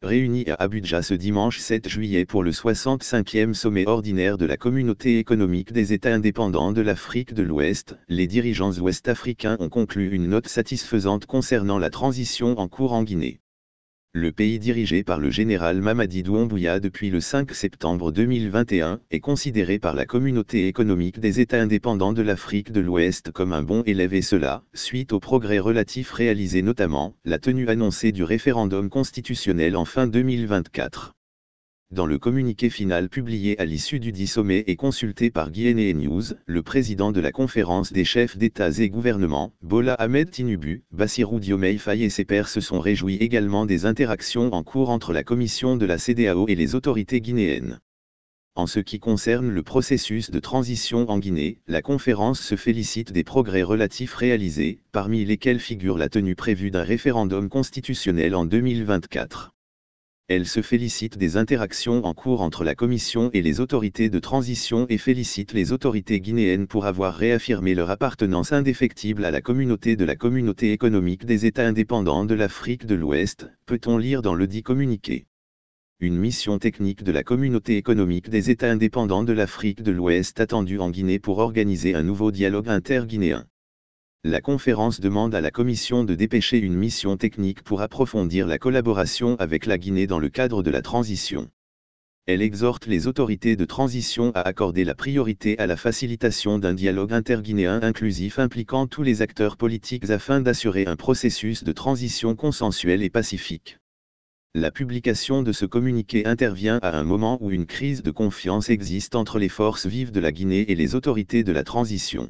réunis à Abuja ce dimanche 7 juillet pour le 65e sommet ordinaire de la Communauté économique des États indépendants de l'Afrique de l'Ouest, les dirigeants ouest-africains ont conclu une note satisfaisante concernant la transition en cours en Guinée. Le pays dirigé par le général Mamadi Doumbouya depuis le 5 septembre 2021 est considéré par la Communauté économique des États indépendants de l'Afrique de l'Ouest comme un bon élève et cela, suite aux progrès relatifs réalisés notamment, la tenue annoncée du référendum constitutionnel en fin 2024. Dans le communiqué final publié à l'issue du dit sommet et consulté par Guinea News, le président de la conférence des chefs d'États et gouvernements, Bola Ahmed Tinubu, Bassirou Diomaye Faye et ses pairs se sont réjouis également des interactions en cours entre la commission de la CEDEAO et les autorités guinéennes. En ce qui concerne le processus de transition en Guinée, la conférence se félicite des progrès relatifs réalisés, parmi lesquels figure la tenue prévue d'un référendum constitutionnel en 2024. Elle se félicite des interactions en cours entre la Commission et les autorités de transition et félicite les autorités guinéennes pour avoir réaffirmé leur appartenance indéfectible à la communauté de la Communauté économique des États indépendants de l'Afrique de l'Ouest, peut-on lire dans le dit communiqué. Une mission technique de la Communauté économique des États indépendants de l'Afrique de l'Ouest attendue en Guinée pour organiser un nouveau dialogue interguinéen. La conférence demande à la Commission de dépêcher une mission technique pour approfondir la collaboration avec la Guinée dans le cadre de la transition. Elle exhorte les autorités de transition à accorder la priorité à la facilitation d'un dialogue interguinéen inclusif impliquant tous les acteurs politiques afin d'assurer un processus de transition consensuel et pacifique. La publication de ce communiqué intervient à un moment où une crise de confiance existe entre les forces vives de la Guinée et les autorités de la transition.